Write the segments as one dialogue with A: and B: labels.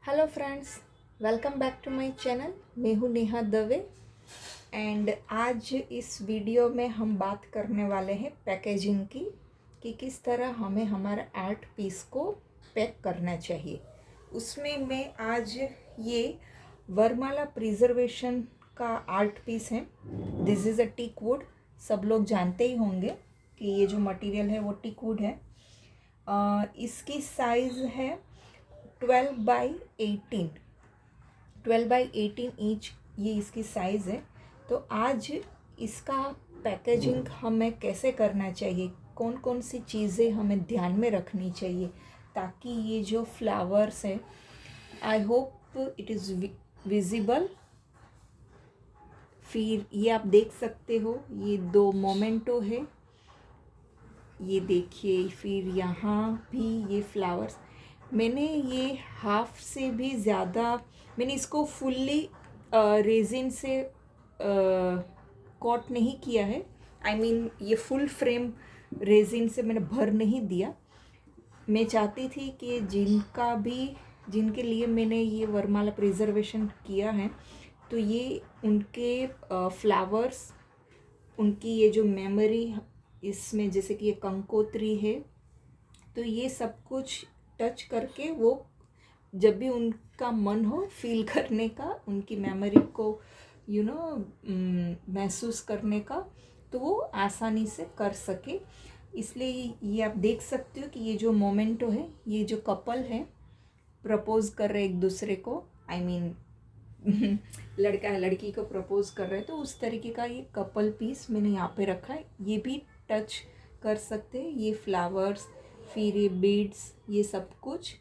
A: Hello friends, welcome back to my channel. मैं हूँ Neha Dave and आज इस वीडियो में हम बात करने वाले हैं पैकेजिंग की कि किस तरह हमें हमारा आर्ट पीस को पैक करना चाहिए। उसमें मैं आज ये वरमाला प्रिजर्वेशन का आर्ट पीस है। This is a teak wood. सब लोग जानते ही होंगे कि ये जो मटेरियल है वो टीक वुड है। इसकी साइज़ है 12 बाई 18। 12 बाई 18 इंच ये इसकी साइज़ है। तो आज इसका पैकेजिंग हमें कैसे करना चाहिए, कौन कौन सी चीज़ें हमें ध्यान में रखनी चाहिए ताकि ये जो फ्लावर्स है, I hope it is visible. फिर ये आप देख सकते हो, ये दो मोमेंटो है, ये देखिए। फिर यहाँ भी ये फ्लावर्स, मैंने ये हाफ से भी ज़्यादा, मैंने इसको फुल्ली रेजिन से कॉट नहीं किया है। आई मीन ये फुल फ्रेम रेजिन से मैंने भर नहीं दिया। मैं चाहती थी कि जिनके लिए मैंने ये वरमाला प्रिजर्वेशन किया है, तो ये उनके फ्लावर्स, उनकी ये जो मेमोरी इसमें, जैसे कि ये कंकोत्री है, तो ये सब कुछ टच करके वो जब भी उनका मन हो फील करने का, उनकी मेमोरी को महसूस करने का, तो वो आसानी से कर सके। इसलिए ये आप देख सकते हो कि ये जो मोमेंटो है, ये जो कपल है प्रपोज कर रहे एक दूसरे को, आई मीन लड़का है लड़की को प्रपोज कर रहे हैं, तो उस तरीके का ये कपल पीस मैंने यहाँ पे रखा है। ये भी टच कर सकते हैं, ये फ्लावर्स, फिर ये बीड्स, ये सब कुछ।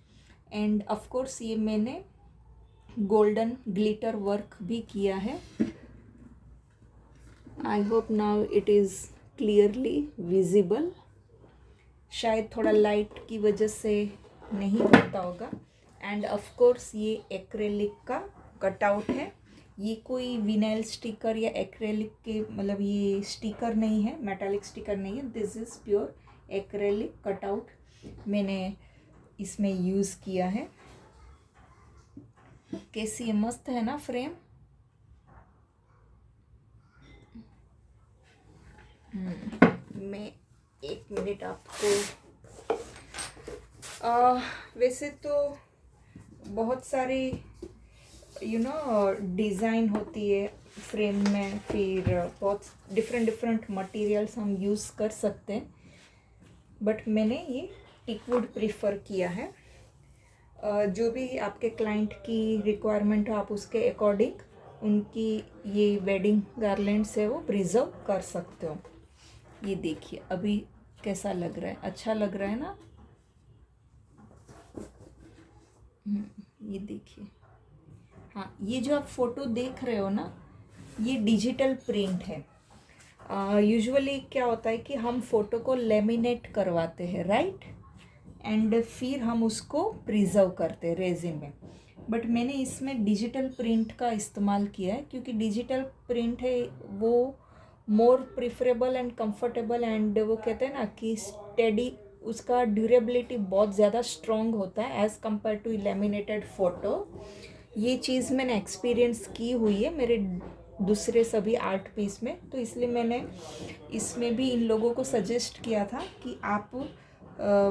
A: एंड ऑफ कोर्स ये मैंने गोल्डन ग्लिटर वर्क भी किया है। I hope now it is clearly visible. शायद थोड़ा लाइट की वजह से नहीं होता होगा। एंड ऑफ कोर्स ये एक्रेलिक का कटआउट है। ये कोई विनाइल स्टिकर या एक्रेलिक के, मतलब ये स्टिकर नहीं है, मेटालिक स्टिकर नहीं है। This is pure acrylic cutout मैंने इसमें यूज़ किया है। कैसी है, मस्त है ना फ्रेम। मैं एक मिनट आपको वैसे तो बहुत सारी डिज़ाइन होती है फ्रेम में, फिर बहुत डिफरेंट डिफरेंट मटेरियल्स हम यूज़ कर सकते हैं, बट मैंने ये टीकवुड प्रीफर किया है। जो भी आपके क्लाइंट की रिक्वायरमेंट हो, आप उसके अकॉर्डिंग उनकी ये वेडिंग गार्लैंड्स है वो प्रिजर्व कर सकते हो। ये देखिए अभी कैसा लग रहा है, अच्छा लग रहा है ना। ये देखिए, हाँ, ये जो आप फोटो देख रहे हो ना, ये डिजिटल प्रिंट है। यूजुअली क्या होता है कि हम फोटो को लेमिनेट करवाते हैं, राइट, एंड फिर हम उसको प्रिजर्व करते हैं रेजिन में। बट मैंने इसमें डिजिटल प्रिंट का इस्तेमाल किया है, क्योंकि डिजिटल प्रिंट है वो मोर प्रिफरेबल एंड कंफर्टेबल, एंड वो कहते हैं ना कि स्टेडी, उसका ड्यूरेबिलिटी बहुत ज़्यादा स्ट्रॉन्ग होता है as compare to laminated photo. ये चीज़ मैंने एक्सपीरियंस की हुई है मेरे दूसरे सभी आर्ट पीस में, तो इसलिए मैंने इसमें भी इन लोगों को सजेस्ट किया था कि आप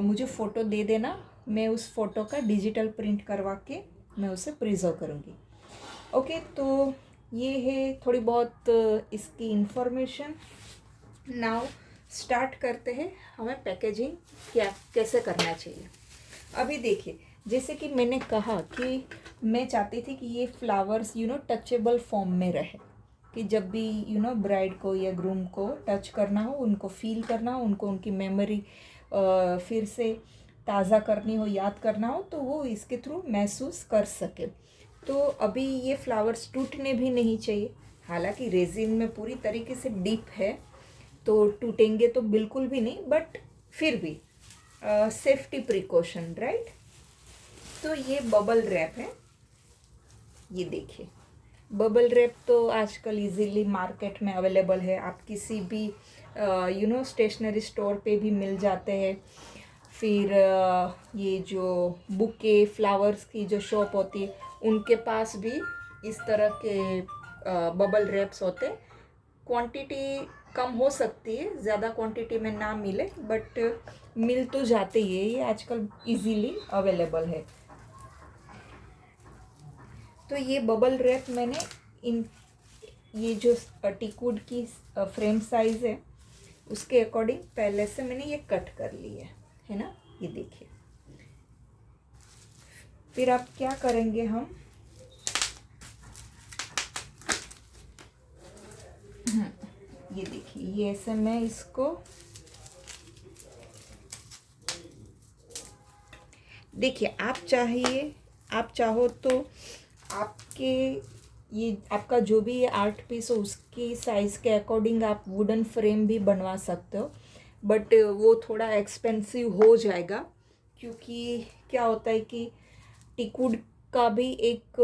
A: मुझे फ़ोटो दे देना, मैं उस फ़ोटो का डिजिटल प्रिंट करवा के मैं उसे प्रिजर्व करूँगी। ओके, तो ये है थोड़ी बहुत इसकी इंफॉर्मेशन। नाउ स्टार्ट करते हैं, हमें पैकेजिंग कैसे करना चाहिए। अभी देखिए, जैसे कि मैंने कहा कि मैं चाहती थी कि ये फ्लावर्स टचेबल फॉर्म में रहे, कि जब भी ब्राइड को या ग्रूम को टच करना हो, उनको फील करना हो, उनको उनकी मेमोरी फिर से ताज़ा करनी हो, याद करना हो, तो वो इसके थ्रू महसूस कर सके। तो अभी ये फ्लावर्स टूटने भी नहीं चाहिए, हालांकि रेजिन में पूरी तरीके से डीप है तो टूटेंगे तो बिल्कुल भी नहीं, बट फिर भी सेफ्टी प्रिकॉशन, राइट। तो ये बबल रैप है, ये देखिए। बबल रैप तो आजकल इजीली मार्केट में अवेलेबल है, आप किसी भी स्टेशनरी स्टोर पे भी मिल जाते हैं। फिर ये जो बुके फ्लावर्स की जो शॉप होती है उनके पास भी इस तरह के बबल रैप्स होते। क्वांटिटी कम हो सकती है, ज़्यादा क्वांटिटी में ना मिले, बट मिल तो जाते ही है, ये आजकल इजीली अवेलेबल है। तो ये बबल रैप मैंने इन ये जो टीकवुड की फ्रेम साइज़ है उसके अकॉर्डिंग पहले से मैंने ये कट कर ली है ना, ये देखिए। फिर आप क्या करेंगे, हम ये देखिए, ये ऐसे मैं इसको देखिए, आप चाहो तो आपके ये आपका जो भी ये आर्ट पीस हो उसकी साइज़ के अकॉर्डिंग आप वुडन फ्रेम भी बनवा सकते हो, बट वो थोड़ा एक्सपेंसिव हो जाएगा, क्योंकि क्या होता है कि टीकवुड का भी एक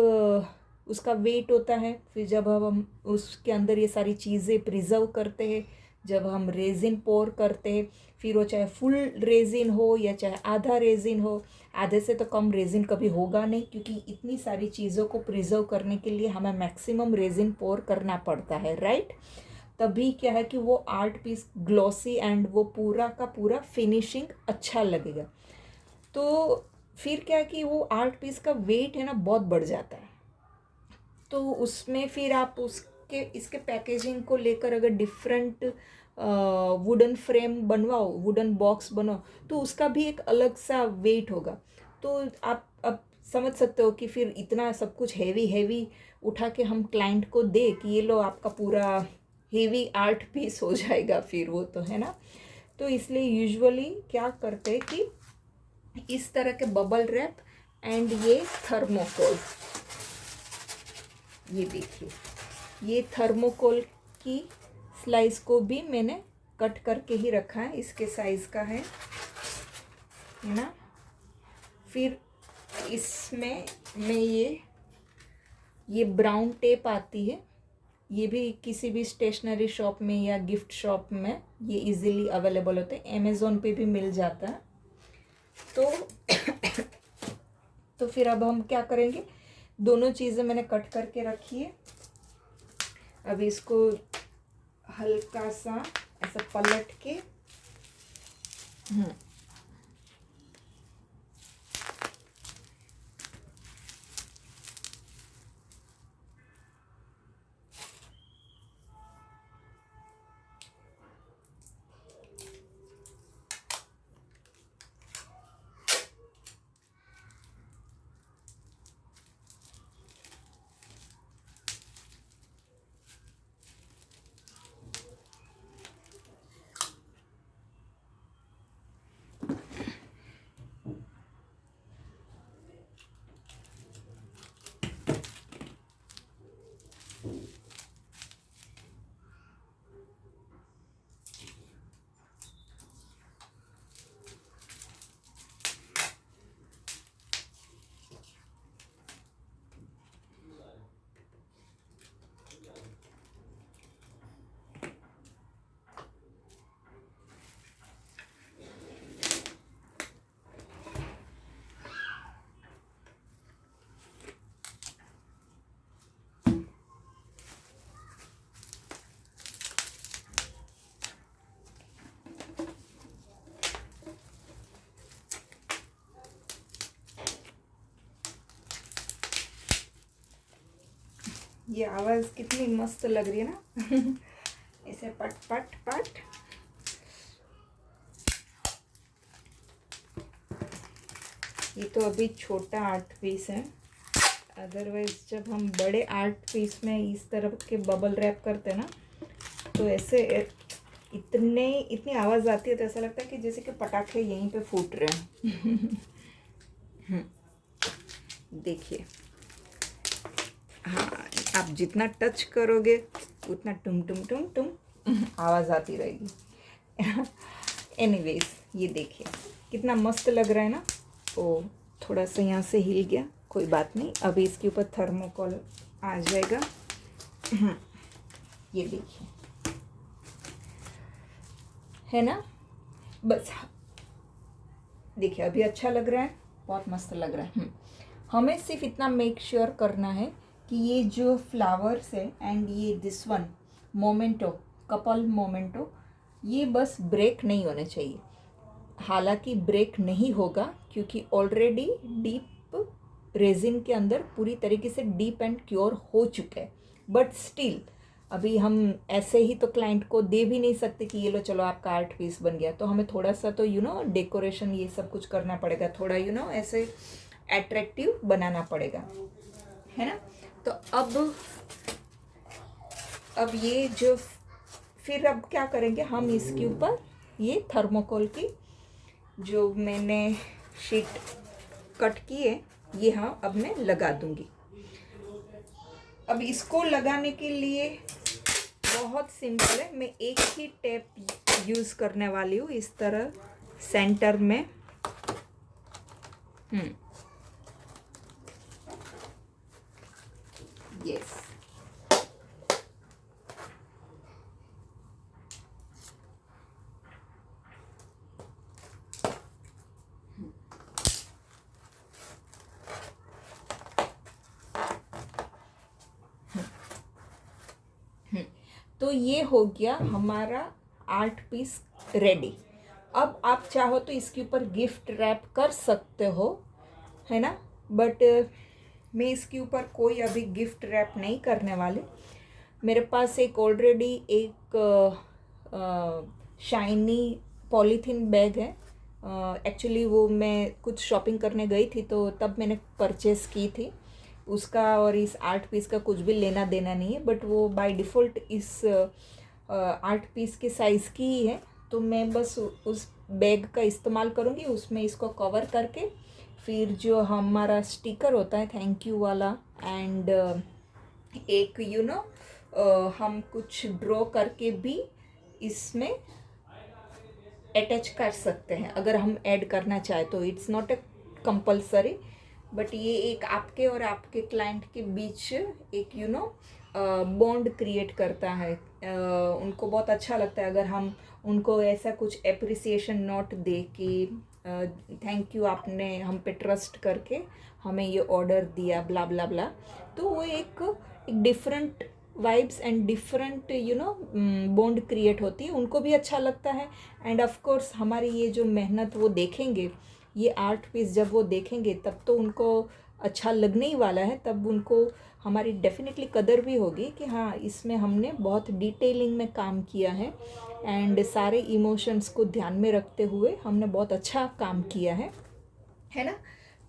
A: उसका वेट होता है। फिर जब हम उसके अंदर ये सारी चीज़ें प्रिजर्व करते हैं, जब हम रेजिन पोर करते हैं, फिर वो चाहे फुल रेजिन हो या चाहे आधा रेजिन हो, आधे से तो कम रेजिन कभी होगा नहीं, क्योंकि इतनी सारी चीज़ों को प्रिजर्व करने के लिए हमें मैक्सिमम रेजिन पोर करना पड़ता है, राइट। तभी क्या है कि वो आर्ट पीस ग्लॉसी एंड वो पूरा का पूरा फिनिशिंग अच्छा लगेगा। तो फिर क्या है कि वो आर्ट पीस का वेट है ना बहुत बढ़ जाता है, तो उसमें फिर आप उसके इसके पैकेजिंग को लेकर अगर डिफरेंट वुडन फ्रेम बनवाओ, वुडन बॉक्स बनाओ, तो उसका भी एक अलग सा वेट होगा। तो आप अब समझ सकते हो कि फिर इतना सब कुछ हैवी हैवी उठा के हम क्लाइंट को दे कि ये लो आपका पूरा हेवी आर्ट पीस हो जाएगा, फिर वो तो है ना। तो इसलिए यूजुअली क्या करते हैं कि इस तरह के बबल रैप एंड ये थर्मोकोल, ये देखिए, ये थर्मोकोल की स्लाइस को भी मैंने कट करके ही रखा है, इसके साइज़ का है ना। फिर इसमें मैं ये ब्राउन टेप आती है, ये भी किसी भी स्टेशनरी शॉप में या गिफ्ट शॉप में ये इजीली अवेलेबल होते हैं, अमेज़ोन पे भी मिल जाता है। तो तो फिर अब हम क्या करेंगे, दोनों चीज़ें मैंने कट करके रखी है। अब इसको हल्का सा ऐसा पलट के ये आवाज़ कितनी मस्त लग रही है ना ऐसे पट पट पट। ये तो अभी छोटा आर्ट पीस है, अदरवाइज जब हम बड़े आर्ट पीस में इस तरह के बबल रैप करते हैं ना, तो ऐसे इतनी आवाज़ आती है, तो ऐसा लगता है कि जैसे कि पटाखे यहीं पे फूट रहे हैं देखिए, हाँ, आप जितना टच करोगे उतना टुम टुम टुम टुम आवाज़ आती रहेगी एनीवेज, ये देखिए कितना मस्त लग रहा है ना। ओ, थोड़ा सा यहाँ से हिल गया, कोई बात नहीं, अभी इसके ऊपर थर्मोकोल आ जाएगा। ये देखिए, है ना, बस देखिए अभी अच्छा लग रहा है, बहुत मस्त लग रहा है। हमें सिर्फ इतना मेक श्योर करना है कि ये जो फ्लावर्स है एंड ये this one memento, couple memento, ये बस ब्रेक नहीं होने चाहिए। हालांकि ब्रेक नहीं होगा क्योंकि ऑलरेडी डीप रेजिन के अंदर पूरी तरीके से डीप एंड क्योर हो चुका है, बट स्टिल अभी हम ऐसे ही तो क्लाइंट को दे भी नहीं सकते कि ये लो चलो आपका आर्ट पीस बन गया। तो हमें थोड़ा सा तो डेकोरेशन ये सब कुछ करना पड़ेगा, थोड़ा ऐसे एट्रैक्टिव बनाना पड़ेगा, है ना। तो अब ये जो फिर अब क्या करेंगे हम, इसके ऊपर ये थर्मोकोल की जो मैंने शीट कट की है ये अब मैं लगा दूंगी। अब इसको लगाने के लिए बहुत सिंपल है, मैं एक ही टेप यूज़ करने वाली हूँ, इस तरह सेंटर में। यस, तो ये हो गया हमारा आर्ट पीस रेडी। अब आप चाहो तो इसके ऊपर गिफ्ट रैप कर सकते हो, है ना, बट मैं इसके ऊपर कोई अभी गिफ्ट रैप नहीं करने वाली। मेरे पास एक ऑलरेडी एक शाइनी पॉलीथीन बैग है। एक्चुअली वो मैं कुछ शॉपिंग करने गई थी तो तब मैंने परचेस की थी उसका, और इस आर्ट पीस का कुछ भी लेना देना नहीं है, बट वो बाय डिफ़ॉल्ट इस आर्ट पीस के साइज़ की ही है। तो मैं बस उस बैग का इस्तेमाल करूँगी, उसमें इसको कवर करके फिर जो हमारा स्टिकर होता है थैंक यू वाला, एंड एक हम कुछ ड्रॉ करके भी इसमें अटैच कर सकते हैं अगर हम ऐड करना चाहें तो। It's not a compulsory, but ये एक आपके और आपके क्लाइंट के बीच एक बॉन्ड क्रिएट करता है। उनको बहुत अच्छा लगता है अगर हम उनको ऐसा कुछ एप्रिसिएशन नोट दे कि थैंक यू, आपने हम पे ट्रस्ट करके हमें ये ऑर्डर दिया, ब्ला ब्ला ब्ला। तो वो एक different vibes and different bond create होती है, उनको भी अच्छा लगता है। एंड ऑफ कोर्स हमारी ये जो मेहनत वो देखेंगे, ये आर्ट पीस जब वो देखेंगे तब तो उनको अच्छा लगने ही वाला है, तब उनको हमारी डेफिनेटली कदर भी होगी कि हाँ इसमें हमने बहुत डिटेलिंग में काम किया है एंड सारे इमोशंस को ध्यान में रखते हुए हमने बहुत अच्छा काम किया है ना।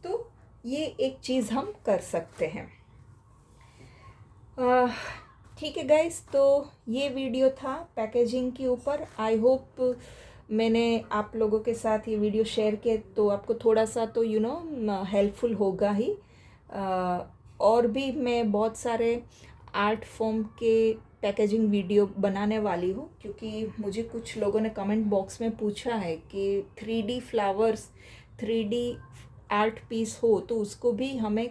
A: तो ये एक चीज़ हम कर सकते हैं। ठीक है गाइस, तो ये वीडियो था पैकेजिंग के ऊपर। आई होप मैंने आप लोगों के साथ ये वीडियो शेयर किया तो आपको थोड़ा सा तो हेल्पफुल होगा ही। और भी मैं बहुत सारे आर्ट फॉर्म के पैकेजिंग वीडियो बनाने वाली हूँ, क्योंकि मुझे कुछ लोगों ने कमेंट बॉक्स में पूछा है कि 3D flowers 3D art piece हो तो उसको भी हमें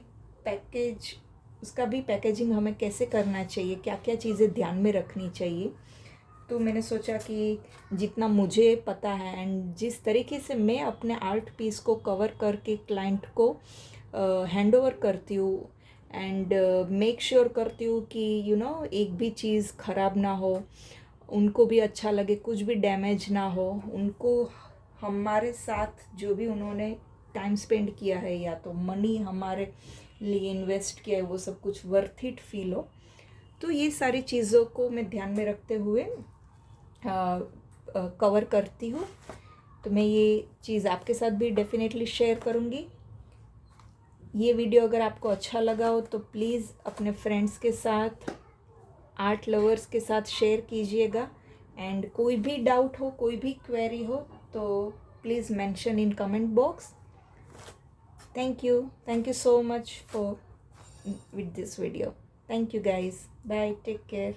A: उसका भी पैकेजिंग हमें कैसे करना चाहिए, क्या क्या चीज़ें ध्यान में रखनी चाहिए। तो मैंने सोचा कि जितना मुझे पता है एंड जिस तरीके से मैं अपने आर्ट पीस को कवर करके क्लाइंट को हैंड ओवर करती हूँ एंड मेक श्योर करती हूँ कि एक भी चीज़ ख़राब ना हो, उनको भी अच्छा लगे, कुछ भी डैमेज ना हो, उनको हमारे साथ जो भी उन्होंने टाइम स्पेंड किया है या तो मनी हमारे लिए इन्वेस्ट किया है वो सब कुछ वर्थ इट फील हो। तो ये सारी चीज़ों को मैं ध्यान में रखते हुए कवर करती हूँ। तो मैं ये चीज़ आपके साथ भी डेफिनेटली शेयर करूँगी। ये वीडियो अगर आपको अच्छा लगा हो तो प्लीज़ अपने फ्रेंड्स के साथ, आर्ट लवर्स के साथ शेयर कीजिएगा। एंड कोई भी डाउट हो, कोई भी क्वेरी हो तो please mention in comment box. Thank you so much for with this video. Thank you guys, bye, take care.